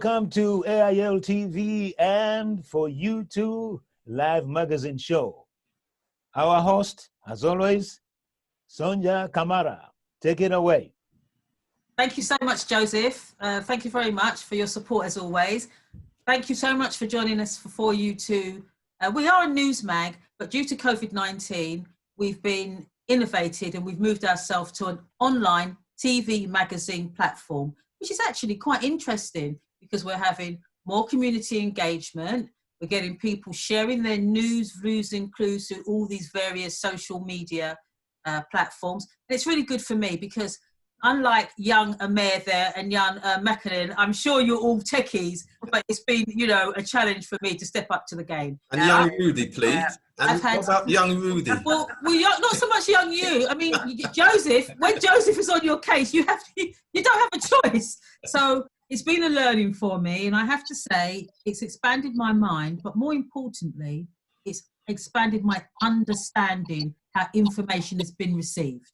Welcome to AIL TV and for YouTube live magazine show. Our host, as always, Sonja Kamara. Take it away. Thank you so much, Joseph. Thank you very much for your support as always. Thank you so much for joining us for you2. We are a news mag, but due to COVID-19, we've been innovated and we've moved ourselves to an online TV magazine platform, which is actually quite interesting because we're having more community engagement. We're getting people sharing their news, views and clues through all these various social media platforms. And it's really good for me because unlike young Amir there and young Mekanen, I'm sure you're all techies, but it's been, you know, a challenge for me to step up to the game. And young Rudy, please. And what about young Rudy? Well, not so much young you. I mean, Joseph, when Joseph is on your case, you don't have a choice. So it's been a learning for me. And I have to say, it's expanded my mind, but more importantly, it's expanded my understanding how information has been received.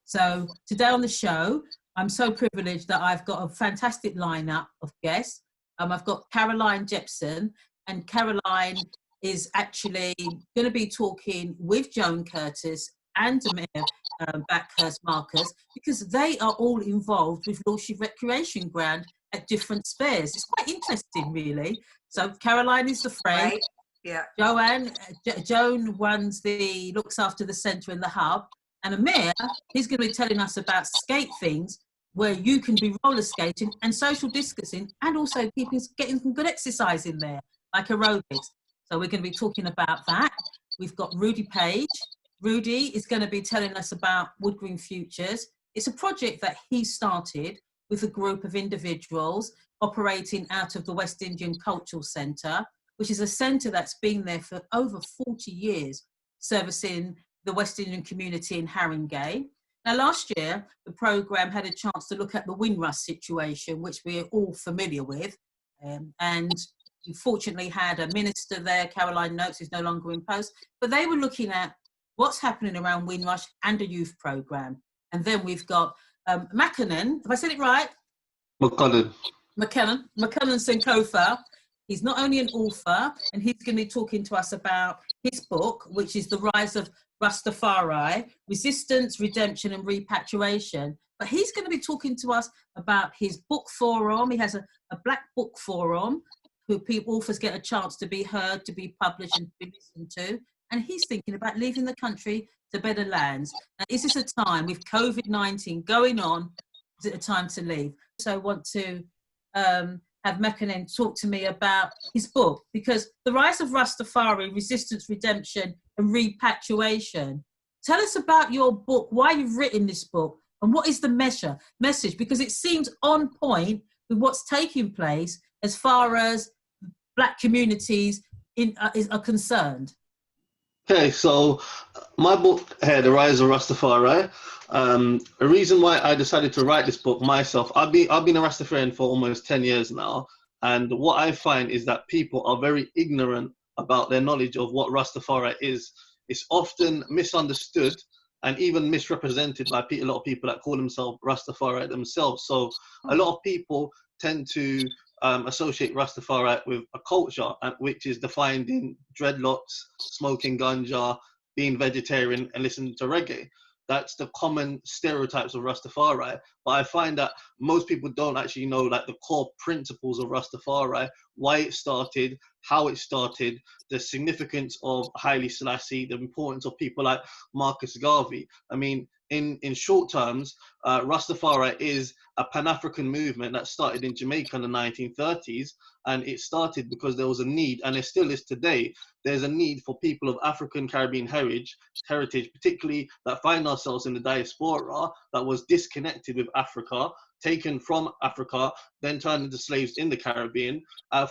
So today on the show, I'm so privileged that I've got a fantastic lineup of guests. I've got Caroline Jepsen, and Caroline is actually going to be talking with Joan Curtis and Amir Backhurst Marcus because they are all involved with Lordship Recreation Ground at different spheres. It's quite interesting, really. So Caroline is the frame. Right. Yeah. Joan looks after the centre and the hub. And Amir, he's going to be telling us about skate things where you can be roller skating and social distancing and also getting some good exercise in there, like aerobics. So we're going to be talking about that. We've got Rudy Page. Rudy is going to be telling us about Woodring Futures. It's a project that he started with a group of individuals operating out of the West Indian Cultural Centre, which is a centre that's been there for over 40 years, servicing the West Indian community in Haringey. Now, last year, the programme had a chance to look at the Windrush situation, which we're all familiar with. And we fortunately had a minister there, Caroline Noakes, who's no longer in post, but they were looking at what's happening around Windrush and a youth programme. And then we've got Mekanen, have I said it right? Mekanen Sankofa. He's not only an author, and he's going to be talking to us about his book, which is The Rise of Rastafari, Resistance, Redemption and Repatriation. But he's going to be talking to us about his book forum. He has a black book forum who authors get a chance to be heard, to be published and to be listened to. And he's thinking about leaving the country to better lands. Now, is this a time with COVID-19 going on? Is it a time to leave? So I want to have Mekanen talk to me about his book, because The Rise of Rastafari, Resistance, Redemption and Repatriation. Tell us about your book, why you've written this book, and what is the message, because it seems on point with what's taking place as far as Black communities are concerned. Okay, so my book here, The Rise of Rastafari, a reason why I decided to write this book myself, I've been a Rastafarian for almost 10 years now, and what I find is that people are very ignorant about their knowledge of what Rastafari is. It's often misunderstood and even misrepresented by a lot of people that call themselves Rastafari themselves. So a lot of people tend to associate Rastafari with a culture, which is defined in dreadlocks, smoking ganja, being vegetarian and listening to reggae. That's the common stereotypes of Rastafari. But I find that most people don't actually know like the core principles of Rastafari, why it started, how it started, the significance of Haile Selassie, the importance of people like Marcus Garvey. I mean, in short terms, Rastafari is a Pan-African movement that started in Jamaica in the 1930s, and it started because there was a need, and there still is today. There's a need for people of African Caribbean heritage, particularly that find ourselves in the diaspora, that was disconnected with Africa, taken from Africa, then turned into slaves in the Caribbean,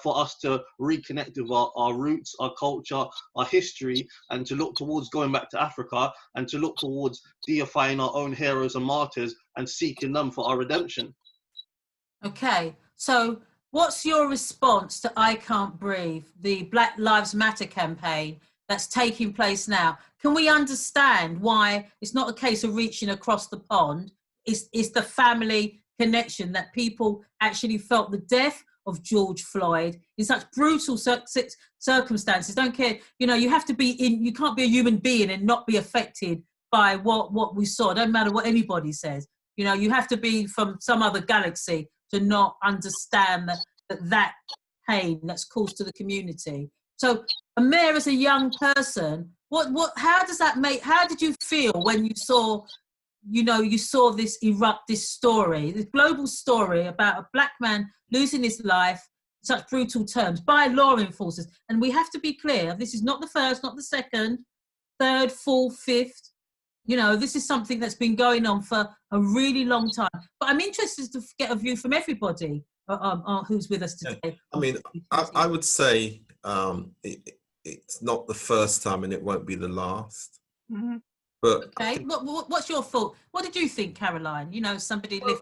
for us to reconnect with our roots, our culture, our history, and to look towards going back to Africa, and to look towards deifying our own heroes and martyrs and seeking them for our redemption. Okay, so what's your response to I Can't Breathe, the Black Lives Matter campaign that's taking place now? Can we understand why it's not a case of reaching across the pond? It's the family connection that people actually felt the death of George Floyd in such brutal circumstances. Don't care, you know, you have to be in, you can't be a human being and not be affected by what we saw. Don't matter what anybody says. You know, you have to be from some other galaxy to not understand that pain that's caused to the community. So, Amir, as a young person, how does that make? How did you feel when you saw, you know, you saw this erupt, this story, this global story about a black man losing his life in such brutal terms by law enforcers? And we have to be clear: this is not the first, not the second, third, fourth, fifth. You know, this is something that's been going on for a really long time. But I'm interested to get a view from everybody who's with us today. I mean, I would say it's not the first time and it won't be the last. Mm-hmm. But okay, what's your thought? What did you think, Caroline? You know, somebody lived.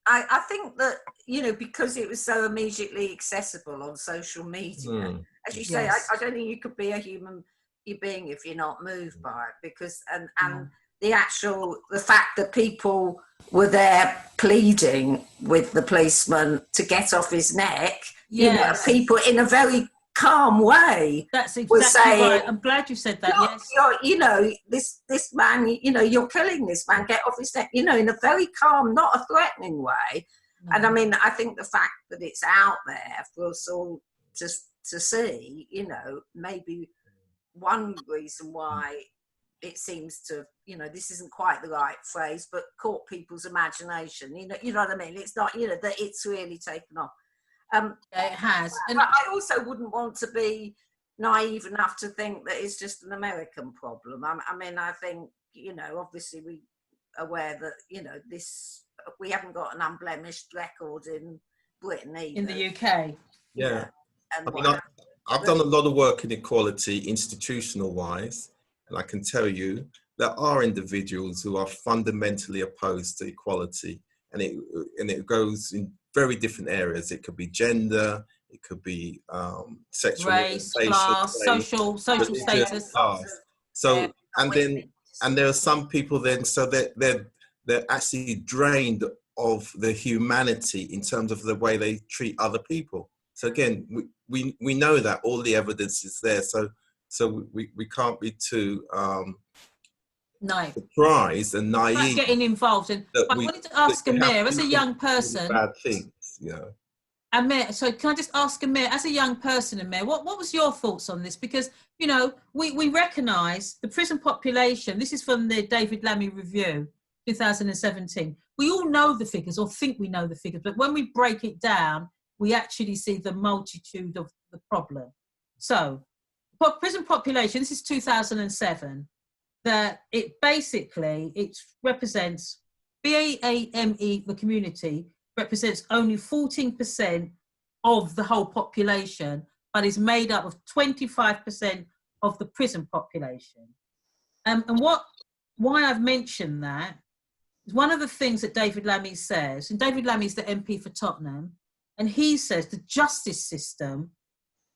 I think that, you know, because it was so immediately accessible on social media, as you say, I don't think you could be a human being if you're not moved by it, because and the fact that people were there pleading with the policeman to get off his neck, you know, people in a very calm way. That's exactly right. I'm glad you said that. You know, this man, you know, you're killing this man, get off his neck, you know, in a very calm, not a threatening way. And I mean, I think the fact that it's out there for us all to see, you know, maybe one reason why it seems to, you know, this isn't quite the right phrase, but caught people's imagination. You know what I mean? It's not, you know, that it's really taken off. It has. And I also wouldn't want to be naive enough to think that it's just an American problem. I mean, I think, you know, obviously we are aware that, you know, we haven't got an unblemished record in Britain either. In the UK. Yeah. I mean, I've done a lot of work in equality institutional wise, and I can tell you there are individuals who are fundamentally opposed to equality, and it goes in very different areas. It could be gender, it could be sexual race, class, social status. Class. So and there are some people then, so they're actually drained of the humanity in terms of the way they treat other people. So again, we know that all the evidence is there. So we can't be too surprised and naive. Not getting involved in. But I wanted to ask Amir, as a young person. Bad things, you know. Amir, so can I just ask Amir, as a young person, Amir, what was your thoughts on this? Because, you know, we recognise the prison population. This is from the David Lammy Review, 2017. We all know the figures, or think we know the figures, but when we break it down, we actually see the multitude of the problem. So, prison population, this is 2007, that it represents, BAME, the community, represents only 14% of the whole population, but is made up of 25% of the prison population. And why I've mentioned that is one of the things that David Lammy says, and David Lammy is the MP for Tottenham, and he says the justice system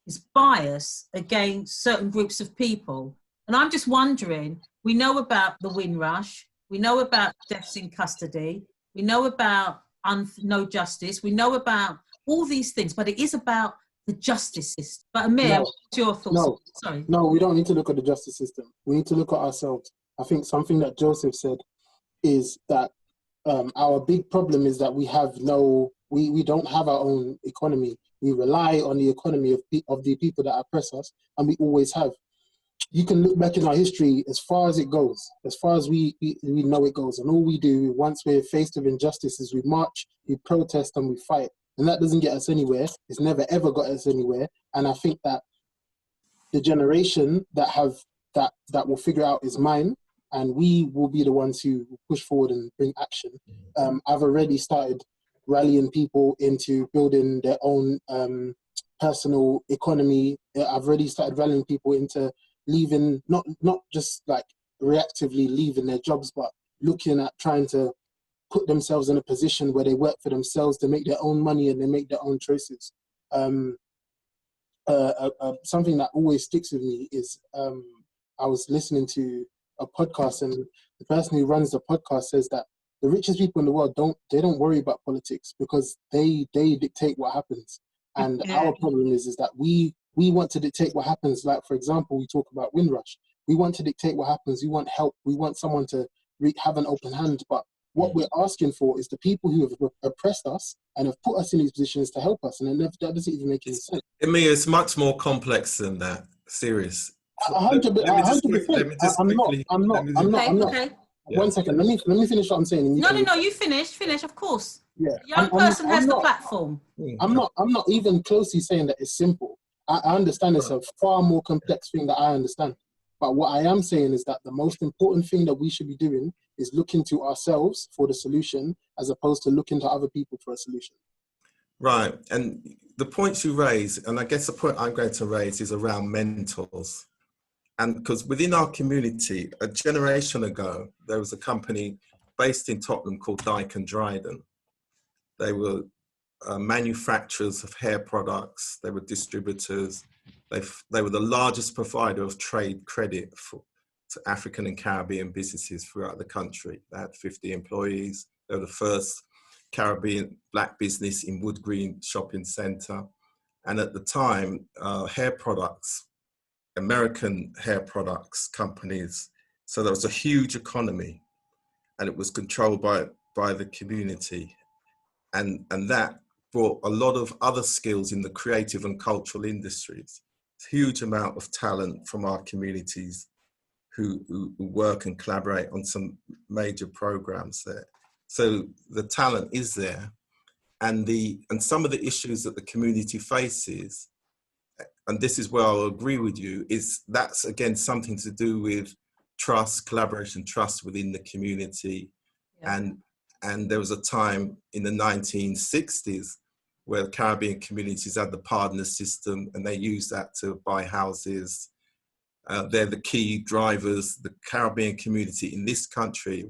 is biased against certain groups of people. And I'm just wondering, we know about the Windrush, we know about deaths in custody, we know about no justice, we know about all these things, but it is about the justice system. But Amir, what's your thoughts? No, we don't need to look at the justice system. We need to look at ourselves. I think something that Joseph said is that our big problem is that we don't have our own economy. We rely on the economy of the people that oppress us, and we always have. You can look back in our history as far as it goes, as far as we know it goes, and all we do once we're faced with injustice is we march, we protest, and we fight. And that doesn't get us anywhere. It's never ever got us anywhere. And I think that the generation that will figure out is mine, and we will be the ones who push forward and bring action. I've already started rallying people into building their own personal economy. I've already started rallying people into leaving, not just like reactively leaving their jobs, but looking at trying to put themselves in a position where they work for themselves, to make their own money and they make their own choices. Something that always sticks with me is I was listening to a podcast, and the person who runs the podcast says that the richest people in the world don't worry about politics because they dictate what happens. And our problem is that we want to dictate what happens. Like, for example, we talk about Windrush. We want to dictate what happens. We want help. We want someone to have an open hand. But what we're asking for is the people who have oppressed us and have put us in these positions to help us. And that doesn't even make any sense. I mean, it's much more complex than that. Serious. 100%. I'm not. Okay. Yeah. 1 second. Let me finish what I'm saying. No. You finish. Of course. Yeah. Young person has the platform. I'm not even closely saying that it's simple. I understand it's a far more complex thing that I understand. But what I am saying is that the most important thing that we should be doing is looking to ourselves for the solution, as opposed to looking to other people for a solution. Right. And the points you raise, and I guess the point I'm going to raise is around mentors. And because within our community, a generation ago, there was a company based in Tottenham called Dyke and Dryden. They were manufacturers of hair products. They were distributors. They were the largest provider of trade credit to African and Caribbean businesses throughout the country. They had 50 employees. They were the first Caribbean black business in Woodring Shopping Centre. And at the time, hair products, American hair products companies, so there was a huge economy, and it was controlled by the community. And that brought a lot of other skills in the creative and cultural industries. Huge amount of talent from our communities who work and collaborate on some major programs there. So the talent is there, and some of the issues that the community faces, and this is where I'll agree with you, is that's again something to do with trust, collaboration, trust within the community. Yeah. And there was a time in the 1960s where the Caribbean communities had the partner system, and they used that to buy houses. They're the key drivers. The Caribbean community in this country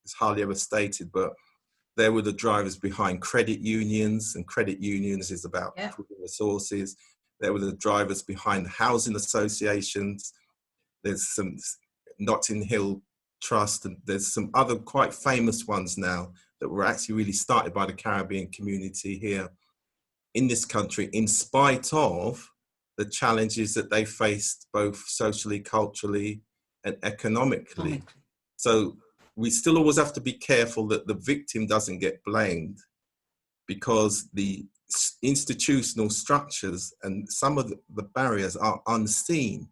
is hardly ever stated, but they were the drivers behind credit unions, and credit unions is about resources. They were the drivers behind housing associations. There's some Notting Hill Trust, and there's some other quite famous ones now that were actually really started by the Caribbean community here in this country, in spite of the challenges that they faced both socially, culturally, and economically. So we still always have to be careful that the victim doesn't get blamed, because the institutional structures and some of the barriers are unseen.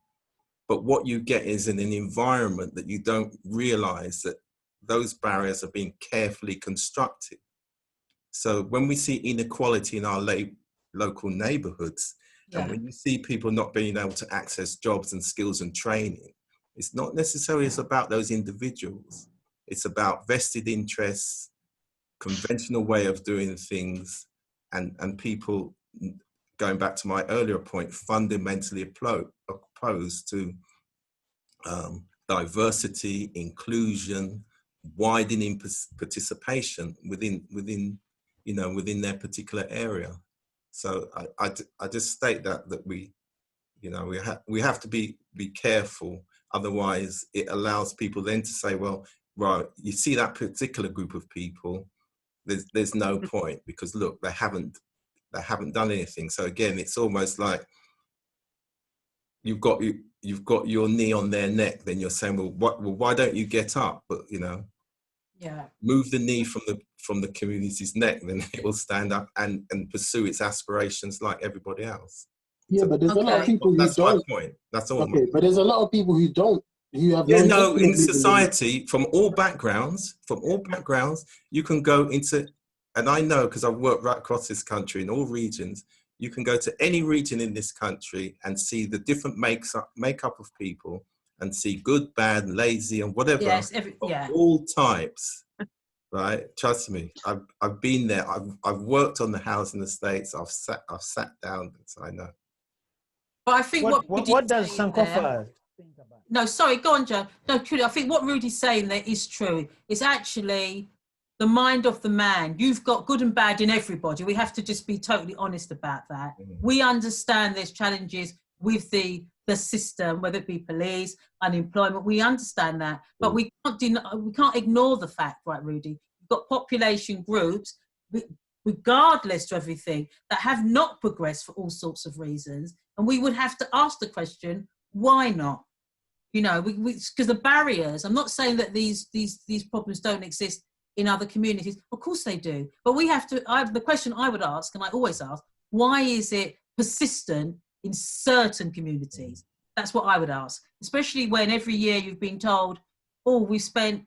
But what you get is in an environment that you don't realize that those barriers are being carefully constructed. So when we see inequality in our local neighborhoods, and when you see people not being able to access jobs and skills and training, it's not necessarily about those individuals. It's about vested interests, conventional way of doing things, and people, going back to my earlier point, fundamentally opposed to diversity, inclusion, widening participation within their particular area. So I just state that we have to be careful. Otherwise, it allows people then to say, well, right, you see that particular group of people, there's no point, because look, they haven't done anything. So again, it's almost like you've got your knee on their neck, then you're saying, well, why don't you get up? But move the knee from the community's neck, then it will stand up and pursue its aspirations like everybody else. Yeah, but there's a lot of people who don't. That's my point. That's all. Okay, but there's a lot of people who don't. Who have in society, from all backgrounds, you can go into, and I know because I've worked right across this country in all regions. You can go to any region in this country and see the different makeup of people, and see good, bad, lazy, and whatever. Yes, all types. Right, trust me. I've been there. I've worked on the housing estates. I've sat down, so I know. But I think what does Sankofa think about? No, sorry, go on, Joe. No, truly, I think what Rudy's saying there is true. It's actually the mind of the man. You've got good and bad in everybody. We have to just be totally honest about that. We understand there's challenges with the system, whether it be police, unemployment. We understand that, but we can't ignore the fact, right, Rudy? You've got population groups regardless to everything, that have not progressed for all sorts of reasons. And we would have to ask the question, why not? You know, because the barriers, I'm not saying that these problems don't exist in other communities. Of course they do. But we have to, the question I would ask, and I always ask, why is it persistent in certain communities? That's what I would ask, especially when every year you've been told, we spent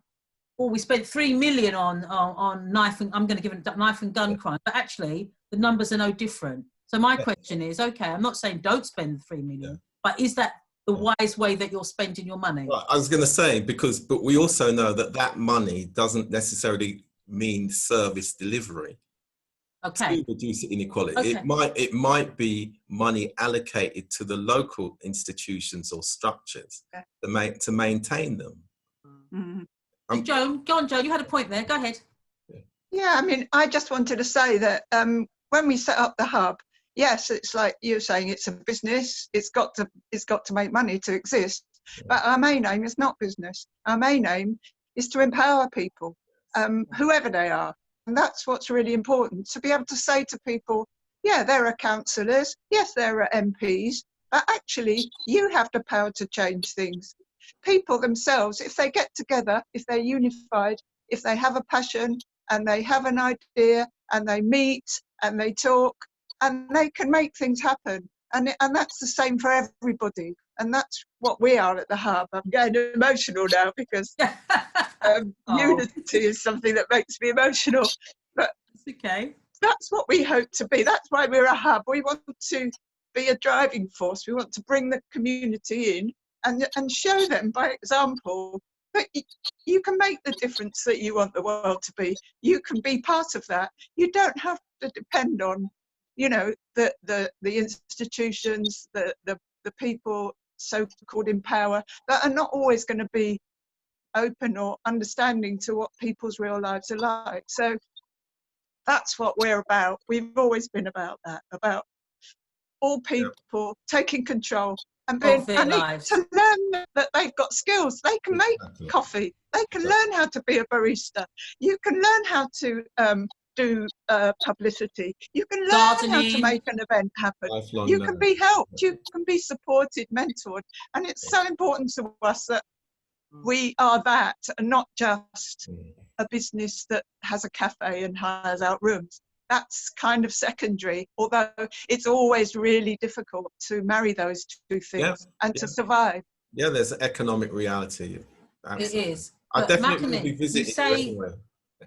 3 million on knife and, I'm going to give it knife and gun crime, but actually the numbers are no different. So my question is, okay, I'm not saying don't spend 3 million, but is that the wise way that you're spending your money? Well, I was going to say, but we also know that money doesn't necessarily mean service delivery. Okay. To reduce inequality. Okay. It might be money allocated to the local institutions or structures to maintain them. Mm-hmm. Joan, go on, Joan, you had a point there. Go ahead. Yeah, I mean, I just wanted to say that when we set up the hub, yes, it's like you're saying, it's a business. It's got to make money to exist. Yeah. But our main aim is not business. Our main aim is to empower people, whoever they are. And that's what's really important, to be able to say to people, yeah, there are councillors, yes, there are MPs, but actually you have the power to change things. People themselves, if they get together, if they're unified, if they have a passion and they have an idea and they meet and they talk and they can make things happen. And that's the same for everybody. And that's what we are at the hub. I'm getting emotional now because unity is something that makes me emotional. But it's okay. That's what we hope to be. That's why we're a hub. We want to be a driving force. We want to bring the community in and show them by example that you can make the difference that you want the world to be. You can be part of that. You don't have to depend on, you know, the institutions, the people so-called in power that are not always going to be open or understanding to what people's real lives are like. So that's what we're about. We've always been about that, about all people taking control and being to learn that they've got skills. They can make coffee. They can learn how to be a barista. You can learn how to do publicity. You can learn how to make an event happen. You can be helped. You can be supported, mentored. And it's so important to us that we are that and not just a business that has a cafe and hires out rooms. That's kind of secondary, although it's always really difficult to marry those two things and to survive. Yeah, there's an economic reality. Absolutely. It is. I definitely will be visiting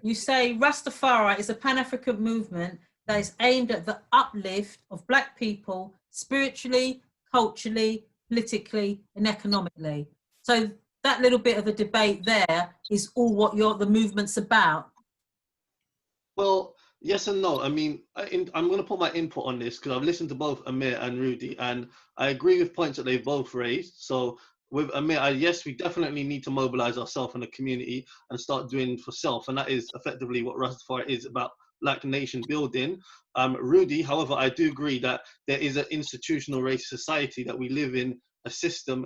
you say Rastafari is a Pan-African movement that is aimed at the uplift of Black people spiritually, culturally, politically, and economically. So that little bit of the debate there is all what the movement's about. Well, yes and no. I mean, I'm going to put my input on this because I've listened to both Amir and Rudy, and I agree with points that they've both raised. So with Amir, yes, we definitely need to mobilize ourselves in the community and start doing for self, and that is effectively what Rastafari is about, Black nation building. Rudy, however, I do agree that there is an institutional racist society, that we live in a system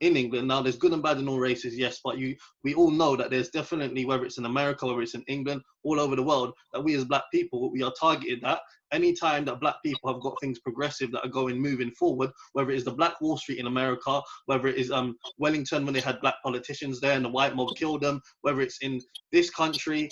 in England. Now, there's good and bad in all races, yes, but we all know that there's definitely, whether it's in America, whether it's in England, all over the world, that we as Black people, we are targeted at. Any time that Black people have got things progressive that are moving forward, whether it is the Black Wall Street in America, whether it is Wellington when they had Black politicians there and the white mob killed them, whether it's in this country,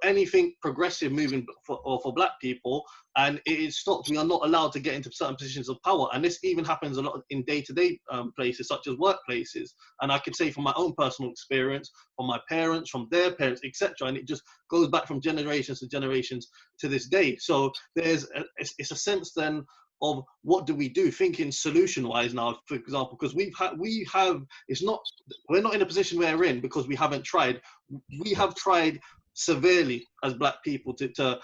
anything progressive moving for Black people, and it is stopped. We are not allowed to get into certain positions of power, and this even happens a lot in day-to-day places such as workplaces. And I could say from my own personal experience, from my parents, from their parents, etc., and it just goes back from generations to generations to this day. So it's a sense then of what do we do, thinking solution-wise now, for example, because we're not in a position we're in because we haven't tried. We have tried severely as Black people to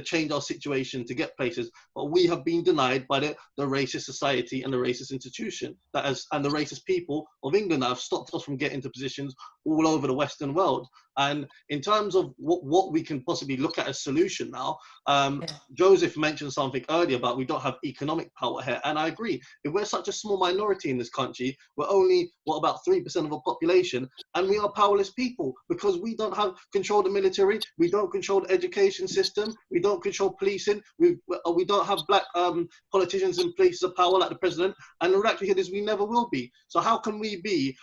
change our situation, to get places, but we have been denied by the racist society and the racist institution and the racist people of England that have stopped us from getting to positions all over the Western world. And in terms of what we can possibly look at as solution now, Joseph mentioned something earlier about we don't have economic power here, and I agree. If we're such a small minority in this country, we're only about 3% of our population, and we are powerless people because we don't have control of the military, we don't control the education system. We don't control policing. We don't have black politicians in places of power like the president. And the likelihood is we never will be. So how can we be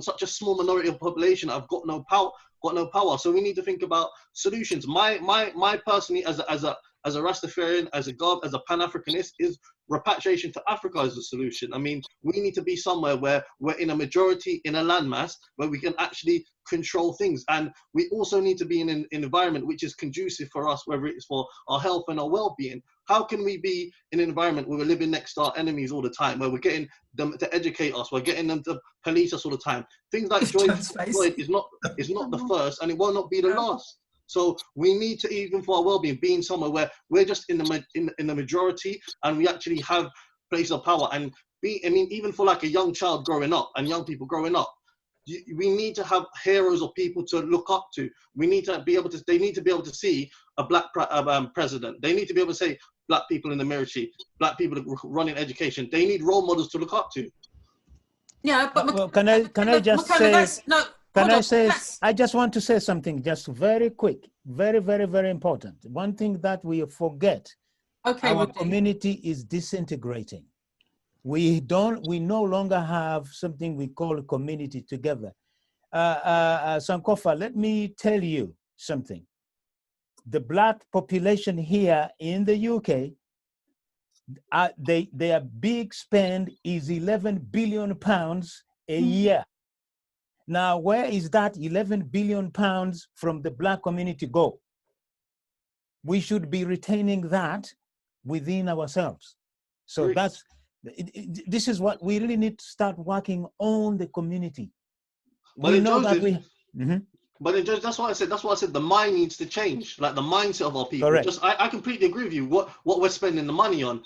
such a small minority of the population that have got no power? So we need to think about solutions. My personally, as a Rastafarian, as a God, as a Pan-Africanist, is repatriation to Africa is a solution. I mean, we need to be somewhere where we're in a majority, in a landmass, where we can actually control things. And we also need to be in an environment which is conducive for us, whether it's for our health and our well-being. How can we be in an environment where we're living next to our enemies all the time, where we're getting them to educate us, we're getting them to police us all the time? Things like George Floyd is not the first, and it will not be the last. So we need to, even for our well-being, being somewhere where we're just in the majority, and we actually have places of power. And even for like a young child growing up and young people growing up, we need to have heroes or people to look up to. We need to be able to. They need to be able to see a black president. They need to be able to say black people in the military, black people running education. They need role models to look up to. Yeah, but well, can I just say? I just want to say something just very quick, very, very, very important. One thing that we forget, our community is disintegrating. We no longer have something we call a community together. Sankofa, let me tell you something. The black population here in the UK, their big spend is 11 billion pounds a year. Now, where is that 11 billion pounds from the black community go? We should be retaining that within ourselves. So this is what we really need to start working on, the community. But we know that we. But that's what I said. That's what I said. The mind needs to change, like the mindset of our people. Correct. I completely agree with you. What we're spending the money on,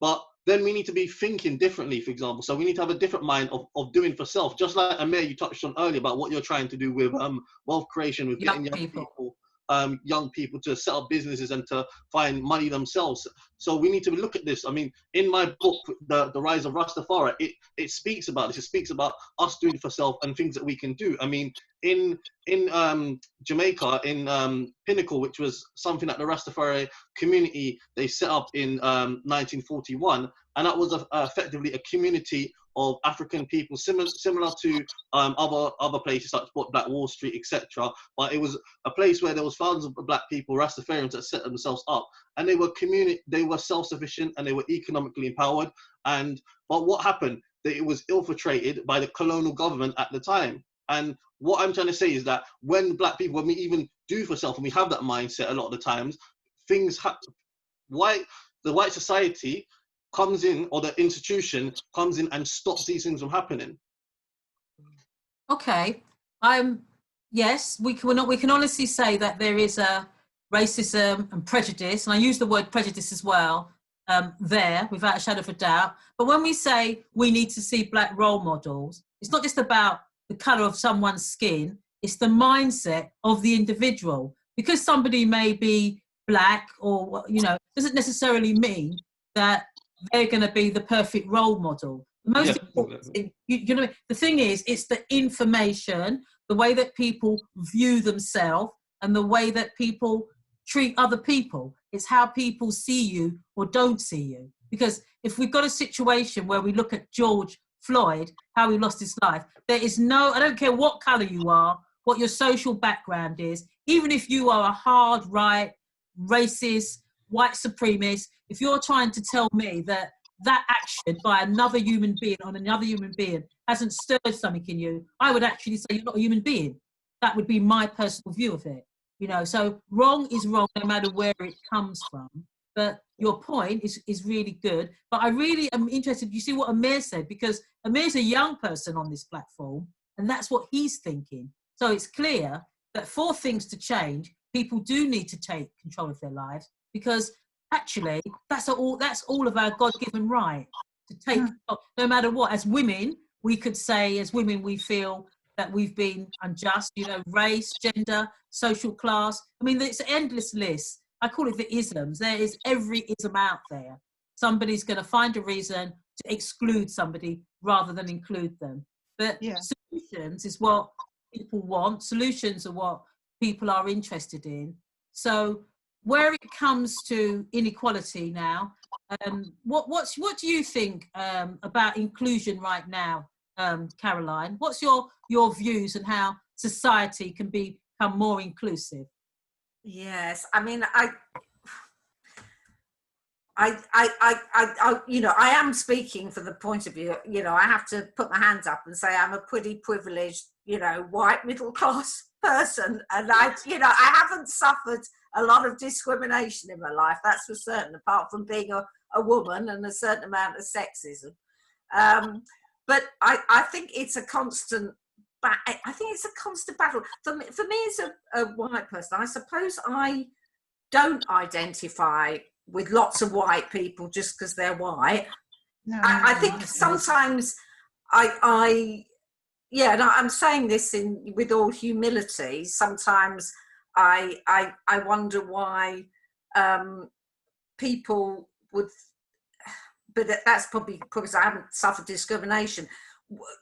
but then we need to be thinking differently, for example. So we need to have a different mind of doing for self. Just like Amir, you touched on earlier about what you're trying to do with wealth creation, with getting young people to set up businesses and to find money themselves. So we need to look at this. I mean, in my book, The Rise of Rastafari, it speaks about this. It speaks about us doing for self and things that we can do. I mean, in Jamaica, in Pinnacle, which was something that the Rastafari community, they set up in 1941, and that was effectively a community of African people, similar to other places like Black Wall Street, etc. But it was a place where there was thousands of black people, Rastafarians, that set themselves up, and they were self-sufficient and they were economically empowered. But what happened? That it was infiltrated by the colonial government at the time. And what I'm trying to say is that when black people, when we even do for self and we have that mindset, a lot of the times, things happen. The white society comes in, or the institution comes in and stops these things from happening. Okay, yes, we can honestly say that there is a racism and prejudice, and I use the word prejudice as well, there, without a shadow of a doubt. But when we say we need to see black role models, it's not just about the colour of someone's skin, it's the mindset of the individual. Because somebody may be black or, doesn't necessarily mean that they're going to be the perfect role model. The most important thing, the thing is, it's the information, the way that people view themselves and the way that people treat other people. It's how people see you or don't see you. Because if we've got a situation where we look at George Floyd, how he lost his life, there is I don't care what colour you are, what your social background is, even if you are a hard right, racist, white supremacist, if you're trying to tell me that action by another human being on another human being hasn't stirred something in you, I would actually say you're not a human being. That would be my personal view of it. So wrong is wrong no matter where it comes from. But your point is really good. But I really am interested, you see what Amir said, because Amir's a young person on this platform, and that's what he's thinking. So it's clear that for things to change, people do need to take control of their lives, because actually that's all of our God-given right to take, no matter what. As women, we could say, as women, we feel that we've been unjust, race, gender, social class. I mean, it's an endless list. I call it the isms. There is every ism out there. Somebody's going to find a reason to exclude somebody rather than include them. But solutions is what people want. Solutions are what people are interested in. So where it comes to inequality now, what do you think about inclusion right now, Caroline? What's your views on how society can become more inclusive? Yes, I mean, you know, I am speaking for the point of view, you know, I have to put my hands up and say I'm a pretty privileged, you know, white middle class person, and you know, I haven't suffered a lot of discrimination in my life, that's for certain, apart from being a woman and a certain amount of sexism. But I think it's a constant. I think it's a constant battle. For me as a white person, I suppose I don't identify with lots of white people just because they're white. No, I think sometimes yeah, and I'm saying this with all humility. Sometimes I wonder why people would, but that's probably because I haven't suffered discrimination.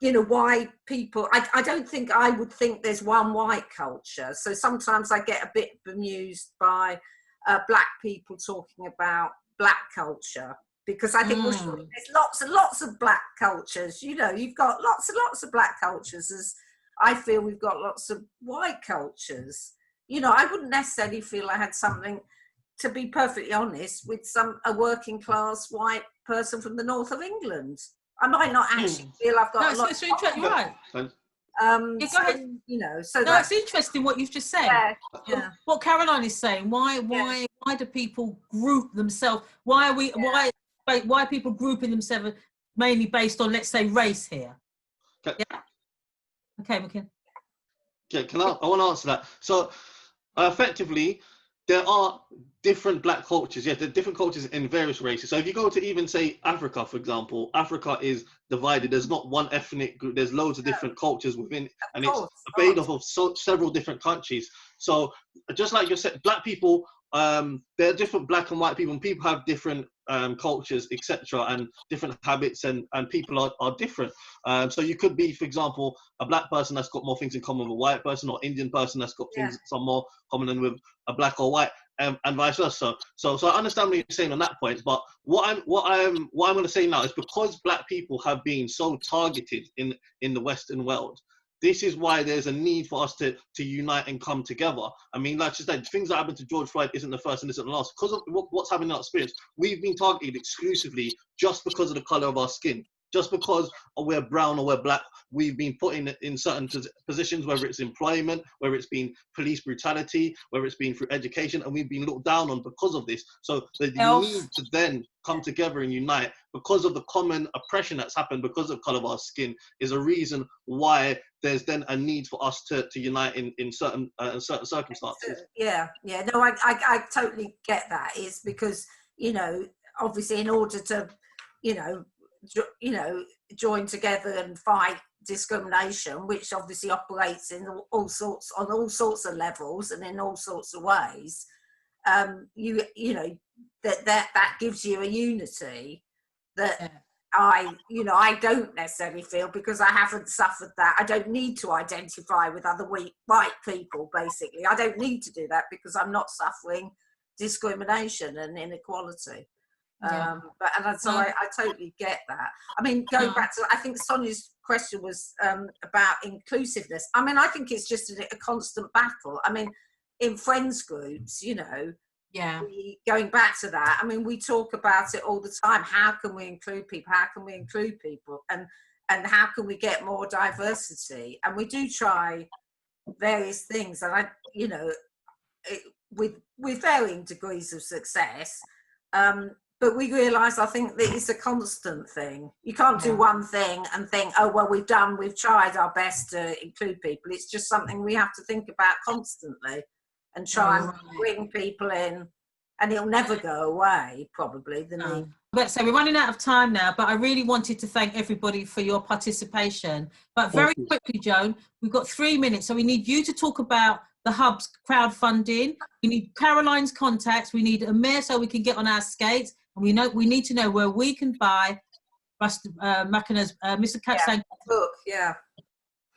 You know, why people, I don't think I would think there's one white culture. So sometimes I get a bit bemused by black people talking about black culture, because I think well, surely there's lots and lots of black cultures. You know, you've got lots and lots of black cultures, as I feel we've got lots of white cultures. You know, I wouldn't necessarily feel I had something, to be perfectly honest, with a working class white person from the north of England. I might not actually feel I've got a lot. It's interesting. You're right. Go ahead. You know, so no, it's interesting what you've just said. Yeah. What Caroline is saying. Why do people group themselves? Why are people grouping themselves mainly based on, let's say, race here? Okay. Yeah. Okay, McKin. Yeah, I want to answer that. So, effectively, there are different black cultures. Yeah, there are different cultures in various races. So if you go to even say Africa, for example, Africa is divided. There's not one ethnic group. There's loads of different cultures within, and it's made up of several different countries. So just like you said, black people, there are different black and white people, and people have different cultures, etc., and different habits, and people are different. So you could be, for example, a black person that's got more things in common with a white person, or Indian person that's got things some more common than with a black or white, and vice versa. So I understand what you're saying on that point, but what I'm going to say now is, because black people have been so targeted in the Western world, this is why there's a need for us to unite and come together. I mean, like you said, things that happened to George Floyd isn't the first and isn't the last. Because of what's happening in our experience, we've been targeted exclusively just because of the color of our skin. Just because we're brown or we're black, we've been put in certain positions, whether it's employment, whether it's been police brutality, whether it's been through education, and we've been looked down on because of this. So the need to then come together and unite because of the common oppression that's happened because of color of our skin is a reason why there's then a need for us to unite in certain circumstances. Yeah. No, I totally get that. Is because, you know, obviously in order to, you know, join together and fight discrimination, which obviously operates in all sorts of levels and in all sorts of ways, you know, that gives you a unity that I don't necessarily feel, because I haven't suffered that. I don't need to identify with other white people, basically. I don't need to do that because I'm not suffering discrimination and inequality. So I totally get that. I mean, going back to, I think Sonia's question was about inclusiveness. I mean, I think it's just a constant battle. I mean, in friends groups, you know, going back to that, I mean, we talk about it all the time. How can we include people? How can we include people? And how can we get more diversity? And we do try various things, and you know, with varying degrees of success. But we realise, I think, that it's a constant thing. You can't do one thing and think, oh, well, we've tried our best to include people. It's just something we have to think about constantly and try and bring people in, and it'll never go away, probably, the need. But so we're running out of time now, but I really wanted to thank everybody for your participation. But very quickly, Joan, we've got 3 minutes, so we need you to talk about the Hub's crowdfunding. We need Caroline's contacts. We need Amir so we can get on our skates. And we need to know where we can buy Mr. Capstone book. Yeah.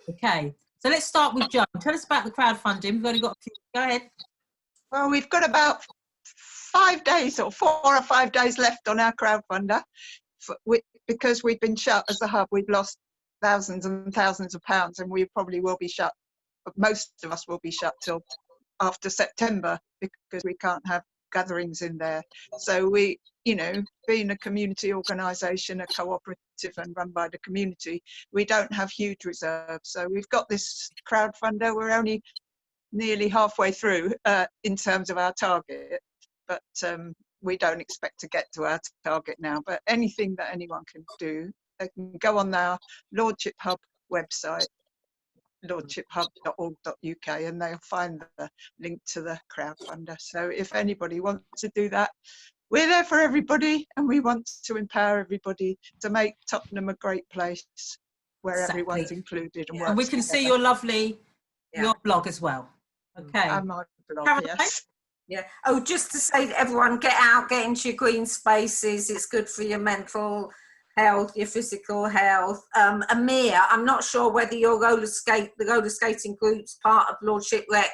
Okay. So let's start with Joan. Tell us about the crowdfunding. We've only got a few. Go ahead. Well, we've got about 5 days or 4 or 5 days left on our crowdfunder. Because we've been shut as a hub, we've lost thousands and thousands of pounds, and we probably will be shut. Most of us will be shut till after September because we can't have gatherings in there. So we, you know, being a community organisation, a cooperative and run by the community, we don't have huge reserves. So we've got this crowdfunder. We're only nearly halfway through in terms of our target, but we don't expect to get to our target now. But anything that anyone can do, they can go on our Lordship Hub website, lordshiphub.org.uk, and they'll find the link to the crowdfunder. So if anybody wants to do that, we're there for everybody, and we want to empower everybody to make Tottenham a great place where everyone's included and works and we can together. see your lovely your blog as well. Okay. And my blog, yes. Yeah. Oh, just to say to everyone, get out, get into your green spaces. It's good for your mental health, your physical health. Amir, I'm not sure whether your the roller skating group's part of Lordship Rec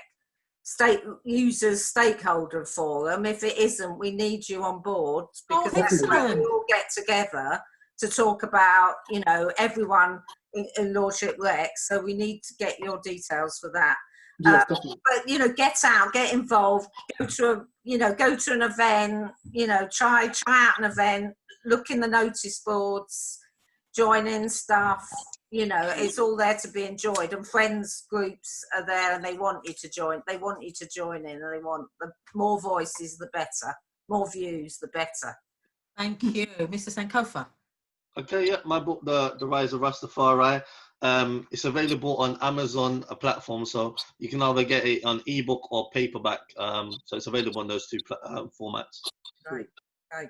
State Users Stakeholder Forum. If it isn't, we need you on board, because that's where we all get together to talk about, you know, everyone in Lordship Rec. So we need to get your details for that. Yes, but you know, get out, get involved, go to an event, you know, try out an event, look in the notice boards, join in stuff, you know, it's all there to be enjoyed, and friends groups are there and they want you to join in, and they want the more voices the better, more views the better. Thank you. Mr. Sankofa. Okay, yeah, my book, The Rise of Rastafari, it's available on Amazon platform, so you can either get it on ebook or paperback. So it's available on those two formats. Right.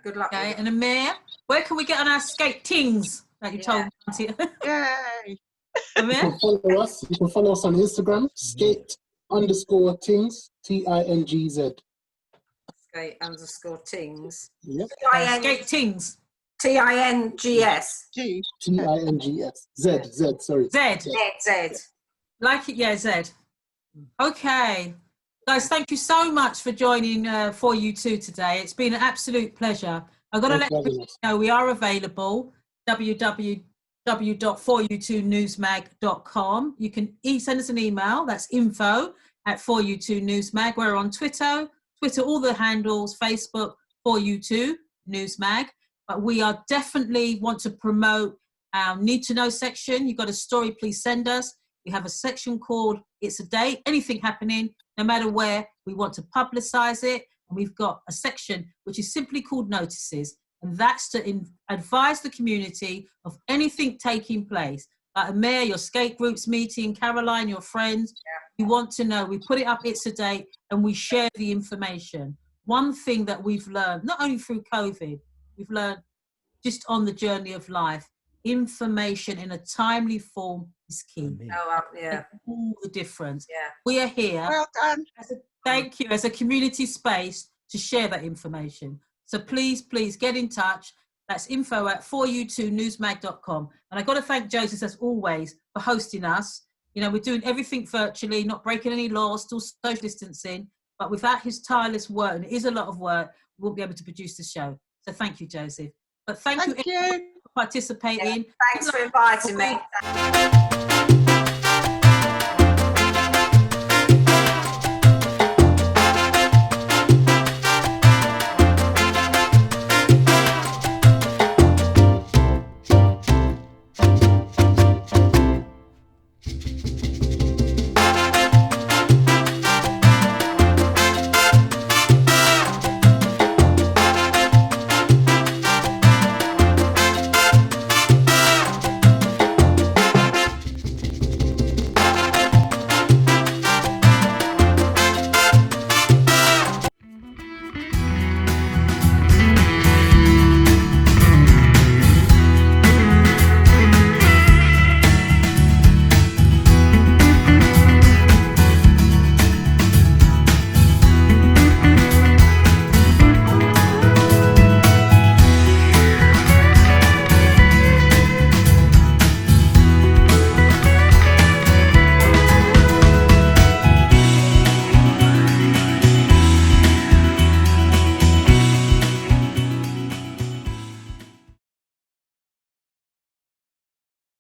Good luck. Okay, and Amir, where can we get on our skate tings that you told me? Yay! Amir? You can follow us on Instagram, skate_tings, TINGZ. Skate_tings. Yep. Skate tings. TINGS. TINGS. Z, sorry. Z. Like it, yeah, Z. Okay. Guys, thank you so much for joining 4U2 today. It's been an absolute pleasure. I've got to let you know we are available, www.4u2newsmag.com. You can send us an email, that's info@4u2newsmag. We're on Twitter, all the handles, Facebook, 4U2 Newsmag. But we are definitely want to promote our Need to Know section. You've got a story, please send us. We have a section called It's a Day, anything happening, no matter where, we want to publicise it. And we've got a section which is simply called Notices. And that's to advise the community of anything taking place. Like Amir, your skate group's meeting, Caroline, your friends. We want to know. We put it up, It's a Day, and we share the information. One thing that we've learned, not only through COVID, we've learned just on the journey of life, information in a timely form is key. All the difference. We are here. Well done. Thank you, as a community space to share that information. So please get in touch. That's info@4u2newsmag.com. And I've got to thank Joseph, as always, for hosting us. You know, we're doing everything virtually, not breaking any laws, still social distancing. But without his tireless work, and it is a lot of work, we won't be able to produce the show. So thank you, Joseph. But thank you for participating. Thanks for inviting me.